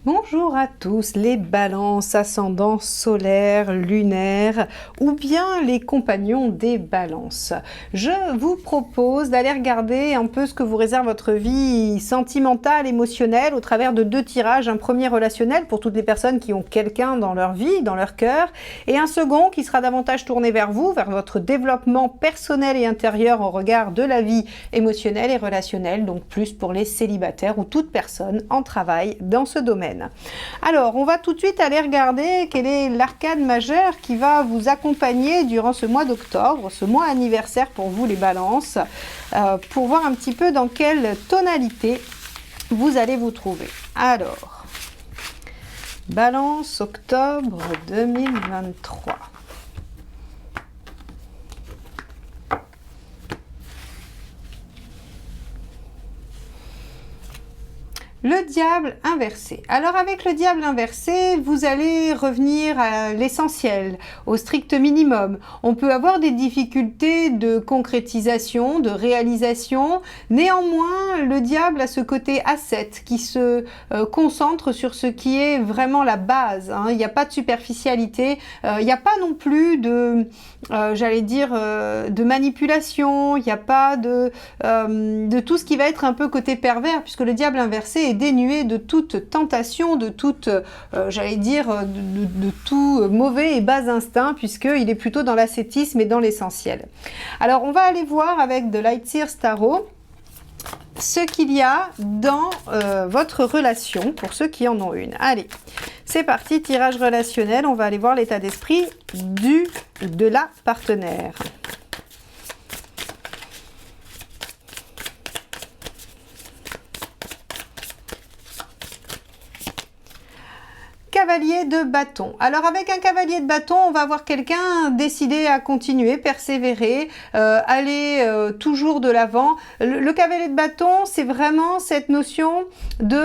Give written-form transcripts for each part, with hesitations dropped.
Bonjour à tous les balances, ascendants solaires, lunaires ou bien les compagnons des balances. Je vous propose d'aller regarder un peu ce que vous réserve votre vie sentimentale, émotionnelle au travers de 2 tirages. Un premier relationnel pour toutes les personnes qui ont quelqu'un dans leur vie, dans leur cœur, et un second qui sera davantage tourné vers vous, vers votre développement personnel et intérieur au regard de la vie émotionnelle et relationnelle, donc plus pour les célibataires ou toute personne en travail dans ce domaine. Alors, on va tout de suite aller regarder quel est l'arcane majeur qui va vous accompagner durant ce mois d'octobre, ce mois anniversaire pour vous les balances, pour voir un petit peu dans quelle tonalité vous allez vous trouver. Alors, balance octobre 2023. Le diable inversé. Alors avec le diable inversé, vous allez revenir à l'essentiel, au strict minimum. On peut avoir des difficultés de concrétisation, de réalisation. Néanmoins, le diable a ce côté ascète qui se concentre sur ce qui est vraiment la base. Il n'y a pas de superficialité, il n'y a pas non plus de, de manipulation, il n'y a pas de tout ce qui va être un peu côté pervers, puisque le diable inversé est dénué de toute tentation, de toute, de tout mauvais et bas instinct, puisqu'il est plutôt dans l'ascétisme et dans l'essentiel. Alors, on va aller voir avec The Light Seers Tarot ce qu'il y a dans votre relation, pour ceux qui en ont une. Allez, c'est parti, tirage relationnel, on va aller voir l'état d'esprit de la partenaire. Cavalier de bâton. Alors avec un cavalier de bâton, on va avoir quelqu'un décidé à continuer, persévérer, aller toujours de l'avant. Le cavalier de bâton, c'est vraiment cette notion de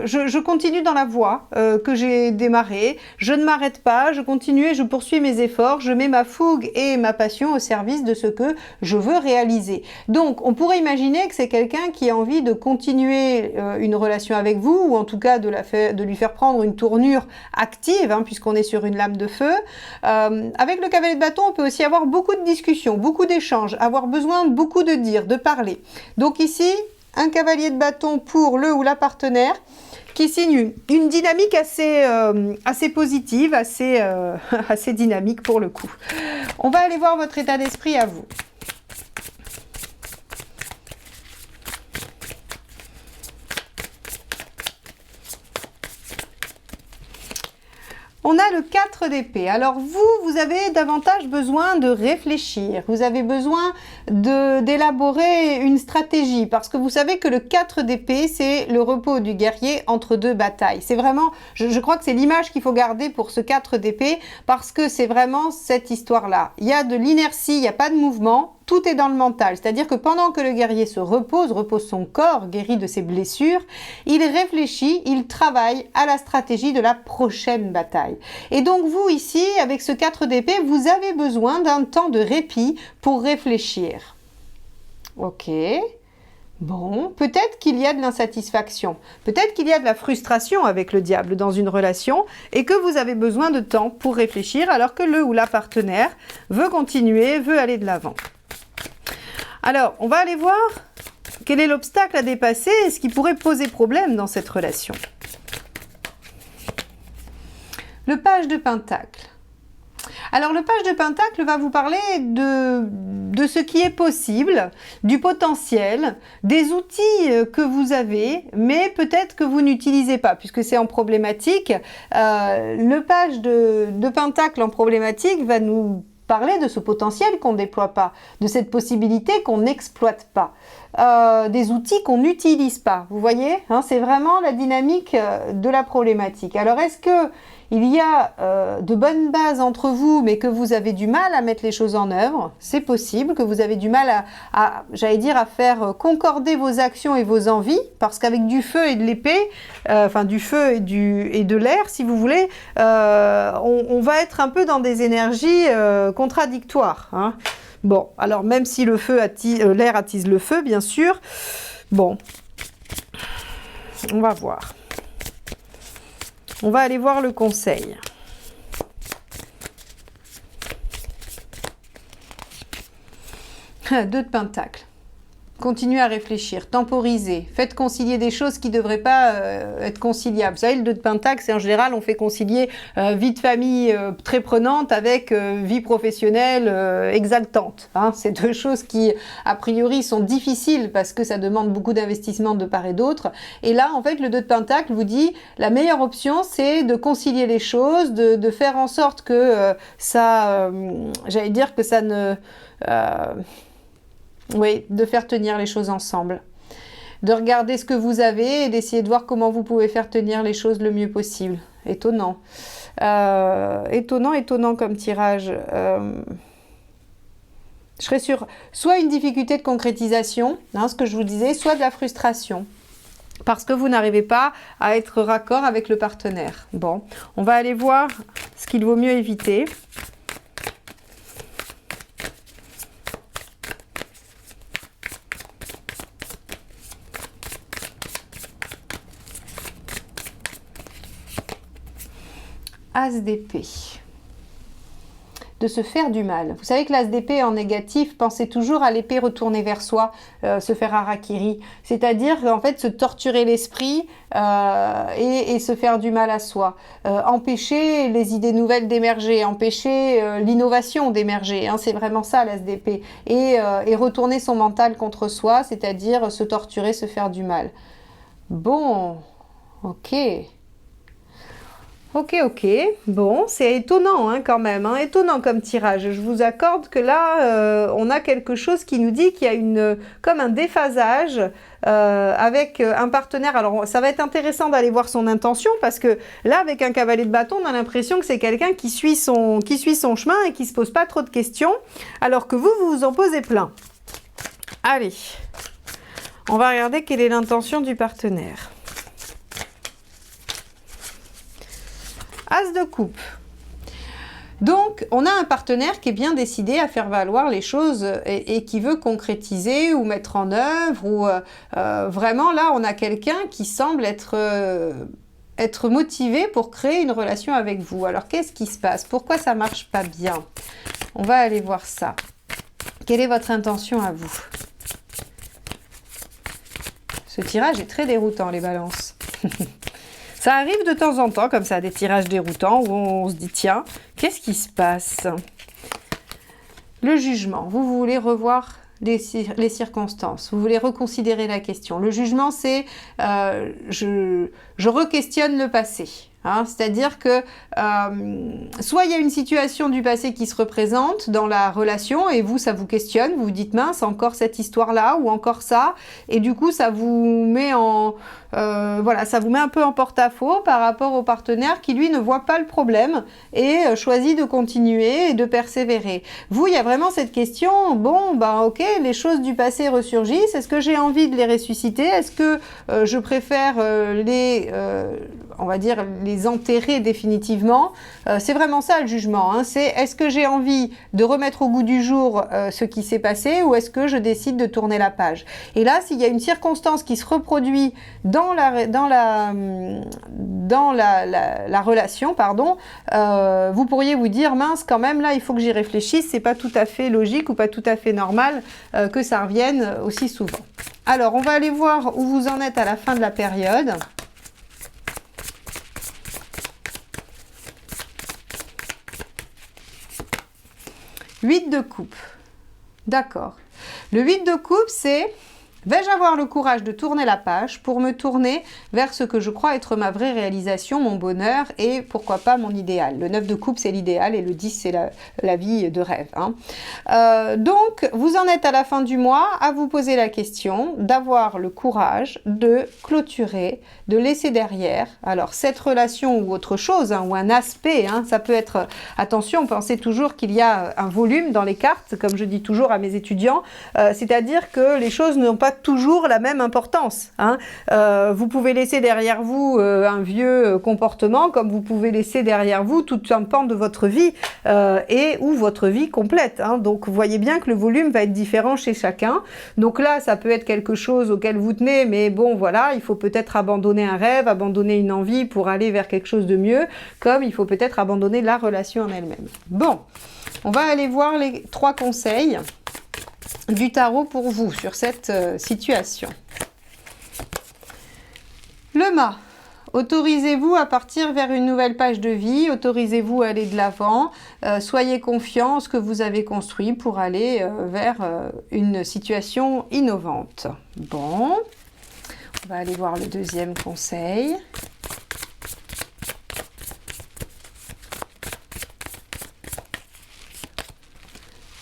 je continue dans la voie que j'ai démarrée, je ne m'arrête pas, je continue et je poursuis mes efforts, je mets ma fougue et ma passion au service de ce que je veux réaliser. Donc on pourrait imaginer que c'est quelqu'un qui a envie de continuer une relation avec vous, ou en tout cas de lui faire prendre une tournure active, puisqu'on est sur une lame de feu. Avec le cavalier de bâton, on peut aussi avoir beaucoup de discussions, beaucoup d'échanges, avoir besoin de beaucoup de dire, de parler. Donc ici, un cavalier de bâton pour le ou la partenaire qui signe une dynamique assez positive, assez dynamique pour le coup. On va aller voir votre état d'esprit à vous. On a le 4 d'épée. Alors vous avez davantage besoin de réfléchir. Vous avez besoin d'élaborer une stratégie, parce que vous savez que le 4 d'épée, c'est le repos du guerrier entre 2 batailles. C'est vraiment, je crois que c'est l'image qu'il faut garder pour ce 4 d'épée, parce que c'est vraiment cette histoire-là. Il y a de l'inertie, il n'y a pas de mouvement. Tout est dans le mental, c'est-à-dire que pendant que le guerrier se repose son corps, guéri de ses blessures, il réfléchit, il travaille à la stratégie de la prochaine bataille. Et donc vous ici, avec ce 4 d'épée, vous avez besoin d'un temps de répit pour réfléchir. Ok. Bon, peut-être qu'il y a de l'insatisfaction, peut-être qu'il y a de la frustration avec le diable dans une relation et que vous avez besoin de temps pour réfléchir alors que le ou la partenaire veut continuer, veut aller de l'avant. Alors, on va aller voir quel est l'obstacle à dépasser et ce qui pourrait poser problème dans cette relation. Le page de Pentacle. Alors, le page de Pentacle va vous parler de ce qui est possible, du potentiel, des outils que vous avez, mais peut-être que vous n'utilisez pas, puisque c'est en problématique. Le page de Pentacle en problématique va nous parler de ce potentiel qu'on ne déploie pas, de cette possibilité qu'on n'exploite pas, des outils qu'on n'utilise pas. Vous voyez, c'est vraiment la dynamique de la problématique. Alors, est-ce que il y a de bonnes bases entre vous, mais que vous avez du mal à mettre les choses en œuvre, c'est possible, que vous avez du mal j'allais dire, à faire concorder vos actions et vos envies, parce qu'avec du feu et de l'épée, enfin du feu et de l'air, si vous voulez, on va être un peu dans des énergies contradictoires, hein. Bon, alors même si l'air attise le feu, bien sûr, bon, on va voir. On va aller voir le conseil. Deux de Pentacles. Continuez à réfléchir, temporisez, faites concilier des choses qui ne devraient pas être conciliables. Vous savez, le 2 de Pentacle, c'est en général, on fait concilier vie de famille très prenante avec vie professionnelle exaltante. Hein. C'est deux choses qui, a priori, sont difficiles parce que ça demande beaucoup d'investissement de part et d'autre. Et là, en fait, le 2 de Pentacle vous dit, la meilleure option, c'est de concilier les choses, de faire en sorte que j'allais dire que ça ne... oui, de faire tenir les choses ensemble. De regarder ce que vous avez et d'essayer de voir comment vous pouvez faire tenir les choses le mieux possible. Étonnant. Étonnant comme tirage. Je serais sur soit une difficulté de concrétisation, hein, ce que je vous disais, soit de la frustration. Parce que vous n'arrivez pas à être raccord avec le partenaire. Bon, on va aller voir ce qu'il vaut mieux éviter. As d'épée. De se faire du mal. Vous savez que l'as d'épée en négatif, pensez toujours à l'épée retournée vers soi, se faire harakiri. C'est-à-dire en fait se torturer l'esprit et se faire du mal à soi. Empêcher les idées nouvelles d'émerger, empêcher l'innovation d'émerger. Hein, c'est vraiment ça l'as d'épée. Et retourner son mental contre soi, c'est-à-dire se torturer, se faire du mal. Bon, ok. Ok. Bon, c'est étonnant hein, quand même, hein, étonnant comme tirage. Je vous accorde que là, on a quelque chose qui nous dit qu'il y a comme un déphasage avec un partenaire. Alors, ça va être intéressant d'aller voir son intention parce que là, avec un cavalier de bâton, on a l'impression que c'est quelqu'un qui suit son chemin et qui ne se pose pas trop de questions, alors que vous vous en posez plein. Allez, on va regarder quelle est l'intention du partenaire. As de coupe. Donc, on a un partenaire qui est bien décidé à faire valoir les choses et qui veut concrétiser ou mettre en œuvre. Ou vraiment, là, on a quelqu'un qui semble être motivé pour créer une relation avec vous. Alors, qu'est-ce qui se passe? Pourquoi ça marche pas bien? On va aller voir ça. Quelle est votre intention à vous? Ce tirage est très déroutant, les balances. Ça arrive de temps en temps, comme ça, des tirages déroutants où on se dit, tiens, qu'est-ce qui se passe? Le jugement. Vous voulez revoir les circonstances. Vous voulez reconsidérer la question. Le jugement, c'est je re-questionne le passé. Hein, c'est-à-dire que soit il y a une situation du passé qui se représente dans la relation et vous, ça vous questionne, vous vous dites mince, encore cette histoire-là ou encore ça, et du coup, ça vous met ça vous met un peu en porte-à-faux par rapport au partenaire qui, lui, ne voit pas le problème et choisit de continuer et de persévérer. Vous, il y a vraiment cette question, bon, ben ok, les choses du passé ressurgissent, est-ce que j'ai envie de les ressusciter? Est-ce que je préfère on va dire, les enterrer définitivement? C'est vraiment ça le jugement, hein. C'est est-ce que j'ai envie de remettre au goût du jour ce qui s'est passé ou est-ce que je décide de tourner la page? Et là, s'il y a une circonstance qui se reproduit dans la relation, pardon, vous pourriez vous dire mince, quand même là, il faut que j'y réfléchisse, c'est pas tout à fait logique ou pas tout à fait normal que ça revienne aussi souvent. Alors, on va aller voir où vous en êtes à la fin de la période. 8 de coupe. D'accord. Le 8 de coupe, c'est Vais-je avoir le courage de tourner la page pour me tourner vers ce que je crois être ma vraie réalisation, mon bonheur et pourquoi pas mon idéal. Le 9 de coupe, c'est l'idéal et le 10, c'est la vie de rêve. Hein. Donc, vous en êtes à la fin du mois à vous poser la question d'avoir le courage de clôturer, de laisser derrière, alors cette relation ou autre chose, hein, ou un aspect, hein, ça peut être, attention, pensez toujours qu'il y a un volume dans les cartes, comme je dis toujours à mes étudiants, c'est-à-dire que les choses n'ont pas toujours la même importance. Hein. Vous pouvez laisser derrière vous un vieux comportement, comme vous pouvez laisser derrière vous tout un pan de votre vie et ou votre vie complète. Hein. Donc vous voyez bien que le volume va être différent chez chacun. Donc là, ça peut être quelque chose auquel vous tenez, mais bon, voilà, il faut peut-être abandonner un rêve, abandonner une envie pour aller vers quelque chose de mieux, comme il faut peut-être abandonner la relation en elle-même. Bon, on va aller voir les 3 conseils du tarot pour vous sur cette situation. Le mât. Autorisez-vous à partir vers une nouvelle page de vie, autorisez-vous à aller de l'avant, soyez confiant en ce que vous avez construit pour aller vers une situation innovante. Bon, on va aller voir le deuxième conseil.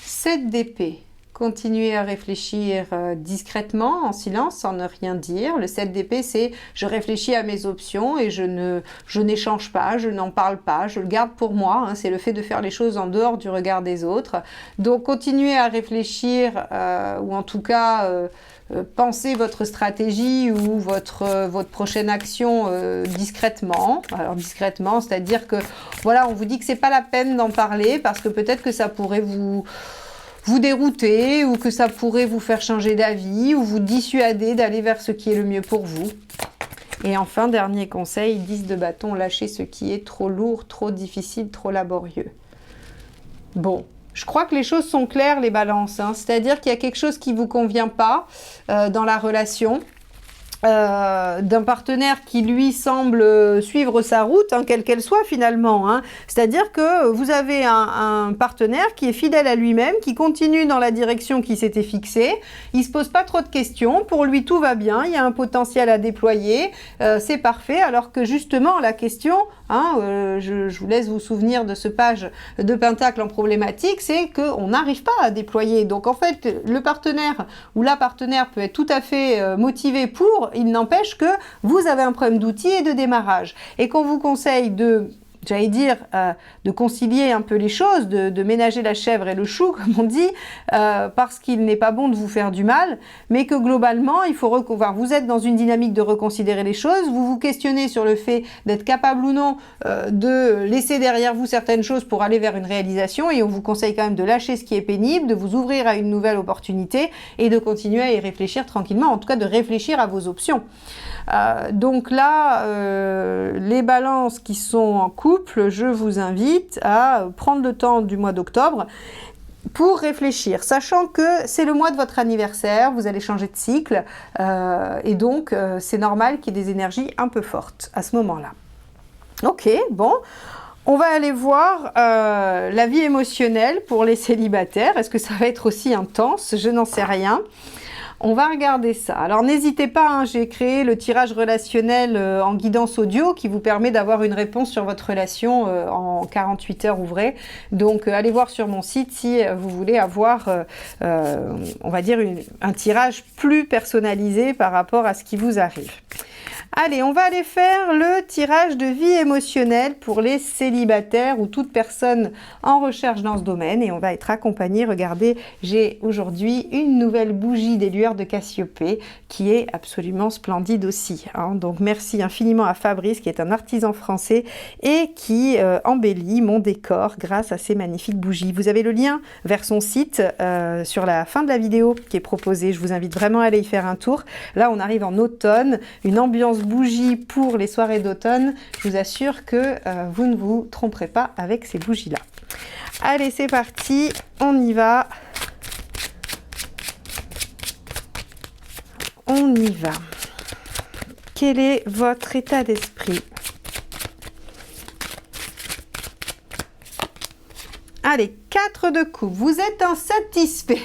7 d'épée. Continuez à réfléchir discrètement, en silence, sans ne rien dire. Le 7 d'épée, c'est je réfléchis à mes options et je n'échange pas, je n'en parle pas, je le garde pour moi. Hein, c'est le fait de faire les choses en dehors du regard des autres. Donc, continuez à réfléchir, ou en tout cas, pensez votre stratégie ou votre prochaine action discrètement. Alors, discrètement, c'est-à-dire que, voilà, on vous dit que c'est pas la peine d'en parler parce que peut-être que ça pourrait vous dérouter ou que ça pourrait vous faire changer d'avis ou vous dissuader d'aller vers ce qui est le mieux pour vous. Et enfin, dernier conseil, 10 de bâton, lâchez ce qui est trop lourd, trop difficile, trop laborieux. Bon, je crois que les choses sont claires, les balances, hein. C'est-à-dire qu'il y a quelque chose qui ne vous convient pas dans la relation. D'un partenaire qui lui semble suivre sa route, hein, quelle qu'elle soit finalement. Hein. C'est-à-dire que vous avez un partenaire qui est fidèle à lui-même, qui continue dans la direction qui s'était fixée, il ne se pose pas trop de questions, pour lui tout va bien, il y a un potentiel à déployer, c'est parfait, alors que justement la question, hein, je vous laisse vous souvenir de ce page de Pentacle en problématique, c'est qu'on n'arrive pas à déployer. Donc en fait, le partenaire ou la partenaire peut être tout à fait motivé pour. Il n'empêche que vous avez un problème d'outils et de démarrage. Et qu'on vous conseille de, j'allais dire, de concilier un peu les choses, de ménager la chèvre et le chou, comme on dit, parce qu'il n'est pas bon de vous faire du mal, mais que globalement, il faut vous êtes dans une dynamique de reconsidérer les choses, vous vous questionnez sur le fait d'être capable ou non de laisser derrière vous certaines choses pour aller vers une réalisation, et on vous conseille quand même de lâcher ce qui est pénible, de vous ouvrir à une nouvelle opportunité, et de continuer à y réfléchir tranquillement, en tout cas de réfléchir à vos options. Donc là, les balances qui sont en couple, je vous invite à prendre le temps du mois d'octobre pour réfléchir, sachant que c'est le mois de votre anniversaire, vous allez changer de cycle, et donc c'est normal qu'il y ait des énergies un peu fortes à ce moment-là. Ok, bon. On va aller voir la vie émotionnelle pour les célibataires. Est-ce que ça va être aussi intense? Je n'en sais rien. On va regarder ça. Alors n'hésitez pas, hein, j'ai créé le tirage relationnel en guidance audio qui vous permet d'avoir une réponse sur votre relation en 48 heures ouvrées. Donc allez voir sur mon site si vous voulez avoir, on va dire, un tirage plus personnalisé par rapport à ce qui vous arrive. Allez, on va aller faire le tirage de vie émotionnelle pour les célibataires ou toute personne en recherche dans ce domaine. Et on va être accompagné. Regardez, j'ai aujourd'hui une nouvelle bougie des lueurs de Cassiopée qui est absolument splendide aussi. Hein. Donc merci infiniment à Fabrice qui est un artisan français et qui embellit mon décor grâce à ces magnifiques bougies. Vous avez le lien vers son site sur la fin de la vidéo qui est proposé. Je vous invite vraiment à aller y faire un tour. Là, on arrive en automne, une ambiance bougies pour les soirées d'automne. Je vous assure que vous ne vous tromperez pas avec ces bougies-là. Allez, c'est parti, on y va. On y va. Quel est votre état d'esprit? Allez, 4 de coupe, vous êtes insatisfait.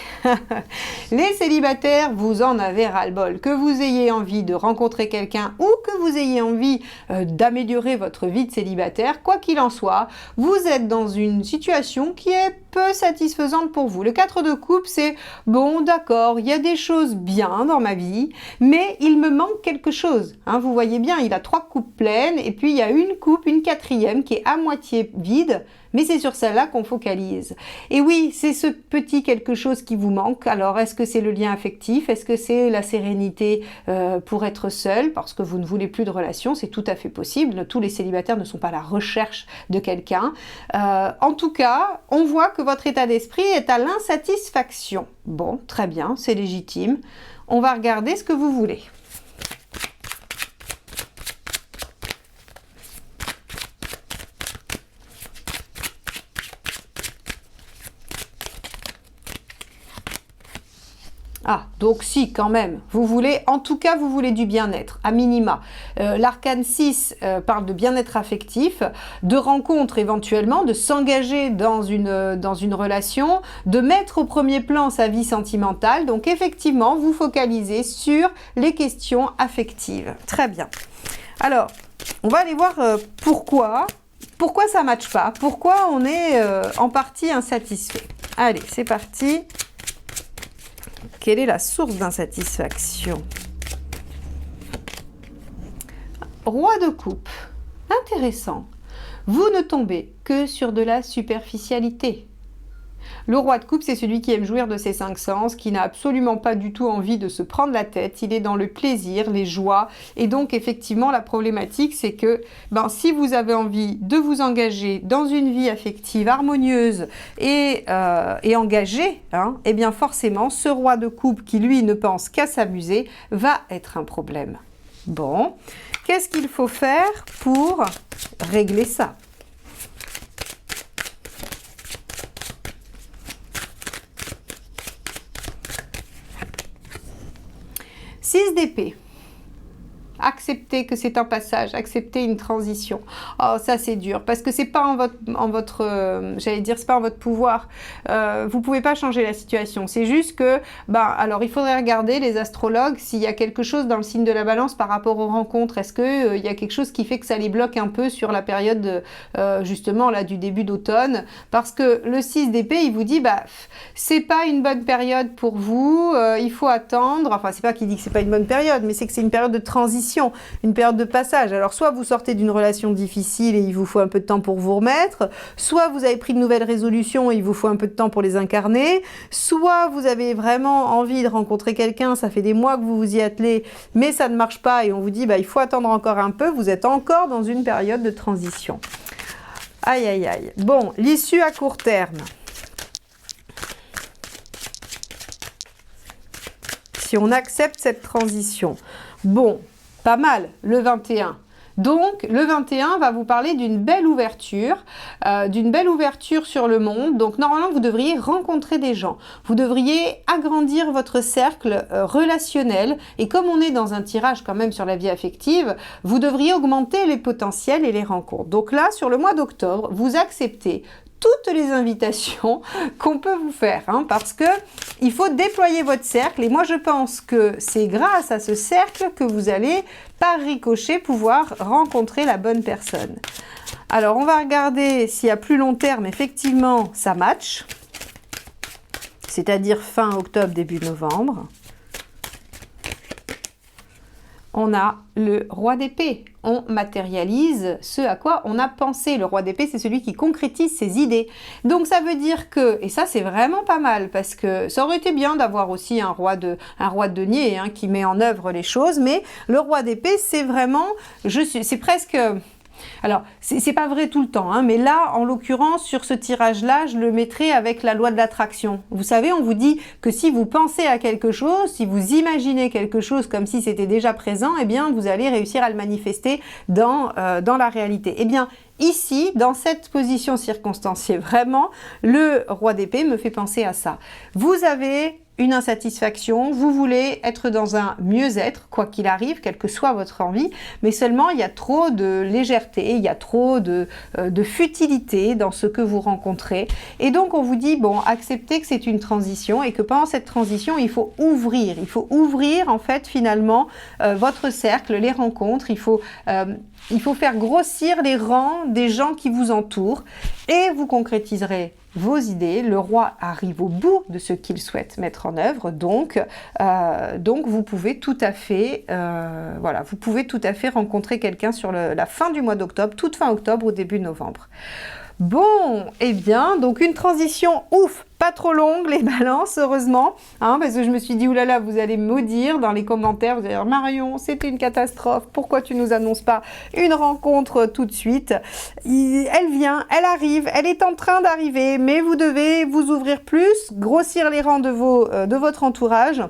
Les célibataires, vous en avez ras-le-bol. Que vous ayez envie de rencontrer quelqu'un ou que vous ayez envie d'améliorer votre vie de célibataire, quoi qu'il en soit, vous êtes dans une situation qui est peu satisfaisante pour vous. Le 4 de coupe, c'est bon, d'accord, il y a des choses bien dans ma vie, mais il me manque quelque chose. Hein, vous voyez bien, il a 3 coupes pleines et puis il y a une coupe, une quatrième qui est à moitié vide, mais c'est sur celle-là qu'on focalise. Et oui, c'est ce petit quelque chose qui vous manque. Alors, est-ce que c'est le lien affectif? Est-ce que c'est la sérénité pour être seul parce que vous ne voulez plus de relation? C'est tout à fait possible. Tous les célibataires ne sont pas à la recherche de quelqu'un. En tout cas, on voit que votre état d'esprit est à l'insatisfaction. Bon, très bien, c'est légitime. On va regarder ce que vous voulez. Ah, donc si, quand même, vous voulez, en tout cas, vous voulez du bien-être, à minima. L'arcane 6 parle de bien-être affectif, de rencontre éventuellement, de s'engager dans une relation, de mettre au premier plan sa vie sentimentale. Donc effectivement, vous focalisez sur les questions affectives. Très bien. Alors, on va aller voir pourquoi ça ne matche pas, pourquoi on est en partie insatisfait. Allez, c'est parti. Quelle est la source d'insatisfaction? Roi de coupe. Intéressant. Vous ne tombez que sur de la superficialité. Le roi de coupe, c'est celui qui aime jouir de ses 5 sens, qui n'a absolument pas du tout envie de se prendre la tête. Il est dans le plaisir, les joies. Et donc, effectivement, la problématique, c'est que si vous avez envie de vous engager dans une vie affective harmonieuse et engagée, eh bien forcément, ce roi de coupe qui, lui, ne pense qu'à s'amuser, va être un problème. Bon, qu'est-ce qu'il faut faire pour régler ça ? 6 d'épée. Acceptez que c'est un passage, acceptez une transition. Oh, ça c'est dur, parce que c'est pas en votre j'allais dire, c'est pas en votre pouvoir. Vous pouvez pas changer la situation. C'est juste que, alors il faudrait regarder les astrologues s'il y a quelque chose dans le signe de la Balance par rapport aux rencontres. Est-ce que il y a quelque chose qui fait que ça les bloque un peu sur la période justement là du début d'automne? Parce que le 6 d'épée, il vous dit, c'est pas une bonne période pour vous. Il faut attendre. Enfin, c'est pas qu'il dit que c'est pas une bonne période, mais c'est que c'est une période de transition. Une période de passage. Alors soit vous sortez d'une relation difficile et il vous faut un peu de temps pour vous remettre, soit vous avez pris de nouvelles résolutions et il vous faut un peu de temps pour les incarner, soit vous avez vraiment envie de rencontrer quelqu'un, ça fait des mois que vous vous y attelez, mais ça ne marche pas et on vous dit il faut attendre encore un peu, vous êtes encore dans une période de transition. Aïe aïe aïe. Bon, l'issue à court terme. Si on accepte cette transition, bon, pas mal, le 21. Donc, le 21 va vous parler d'une belle ouverture sur le monde. Donc, normalement, vous devriez rencontrer des gens. Vous devriez agrandir votre cercle relationnel. Et comme on est dans un tirage quand même sur la vie affective, vous devriez augmenter les potentiels et les rencontres. Donc là, sur le mois d'octobre, vous acceptez toutes les invitations qu'on peut vous faire, parce que il faut déployer votre cercle et moi je pense que c'est grâce à ce cercle que vous allez par ricochet pouvoir rencontrer la bonne personne. Alors on va regarder si à plus long terme effectivement ça match, c'est-à-dire fin octobre, début novembre. On a le roi d'épée. On matérialise ce à quoi on a pensé. Le roi d'épée, c'est celui qui concrétise ses idées. Donc ça veut dire que, et ça c'est vraiment pas mal, parce que ça aurait été bien d'avoir aussi un roi de denier qui met en œuvre les choses, mais le roi d'épée, c'est vraiment, c'est presque... Alors, c'est pas vrai tout le temps, mais là, en l'occurrence, sur ce tirage-là, je le mettrai avec la loi de l'attraction. Vous savez, on vous dit que si vous pensez à quelque chose, si vous imaginez quelque chose comme si c'était déjà présent, eh bien, vous allez réussir à le manifester dans la réalité. Eh bien, ici, dans cette position circonstanciée, vraiment, le roi d'épée me fait penser à ça. Vous avez une insatisfaction, vous voulez être dans un mieux-être, quoi qu'il arrive, quelle que soit votre envie, mais seulement il y a trop de légèreté, il y a trop de futilité dans ce que vous rencontrez. Et donc on vous dit, bon, acceptez que c'est une transition et que pendant cette transition, il faut ouvrir en fait finalement votre cercle, les rencontres, il faut faire grossir les rangs des gens qui vous entourent et vous concrétiserez vos idées. Le roi arrive au bout de ce qu'il souhaite mettre en œuvre, donc vous pouvez tout à fait, vous pouvez tout à fait rencontrer quelqu'un sur la fin du mois d'octobre, toute fin octobre ou début novembre. Bon, eh bien, donc une transition ouf, pas trop longue les balances, heureusement, parce que je me suis dit, oulala, vous allez me maudire dans les commentaires, vous allez dire, Marion, c'était une catastrophe, pourquoi tu nous annonces pas une rencontre tout de suite? Elle vient, elle arrive, elle est en train d'arriver, mais vous devez vous ouvrir plus, grossir les rangs de votre entourage.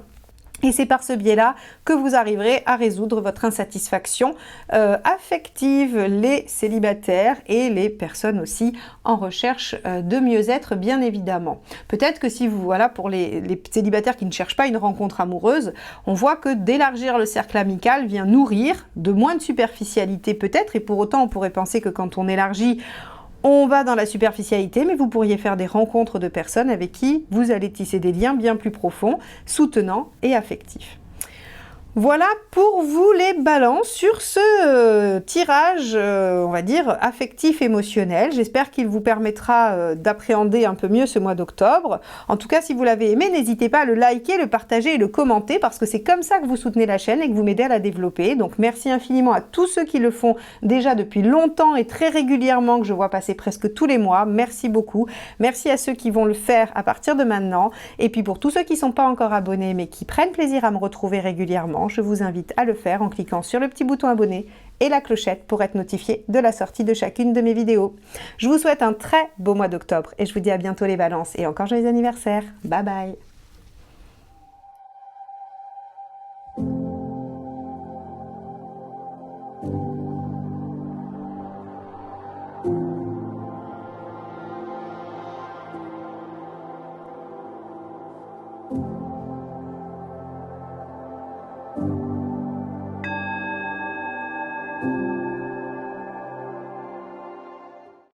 Et c'est par ce biais-là que vous arriverez à résoudre votre insatisfaction affective, les célibataires et les personnes aussi en recherche de mieux-être, bien évidemment. Peut-être que si vous, voilà, pour les célibataires qui ne cherchent pas une rencontre amoureuse, on voit que d'élargir le cercle amical vient nourrir de moins de superficialité peut-être, et pour autant on pourrait penser que quand on élargit, on va dans la superficialité, mais vous pourriez faire des rencontres de personnes avec qui vous allez tisser des liens bien plus profonds, soutenants et affectifs. Voilà pour vous les balances sur ce tirage, on va dire, affectif-émotionnel. J'espère qu'il vous permettra d'appréhender un peu mieux ce mois d'octobre. En tout cas, si vous l'avez aimé, n'hésitez pas à le liker, le partager et le commenter parce que c'est comme ça que vous soutenez la chaîne et que vous m'aidez à la développer. Donc merci infiniment à tous ceux qui le font déjà depuis longtemps et très régulièrement, que je vois passer presque tous les mois. Merci beaucoup. Merci à ceux qui vont le faire à partir de maintenant. Et puis pour tous ceux qui ne sont pas encore abonnés mais qui prennent plaisir à me retrouver régulièrement, je vous invite à le faire en cliquant sur le petit bouton abonné et la clochette pour être notifié de la sortie de chacune de mes vidéos. Je vous souhaite un très beau mois d'octobre et je vous dis à bientôt les balances et encore joyeux anniversaire. Bye bye.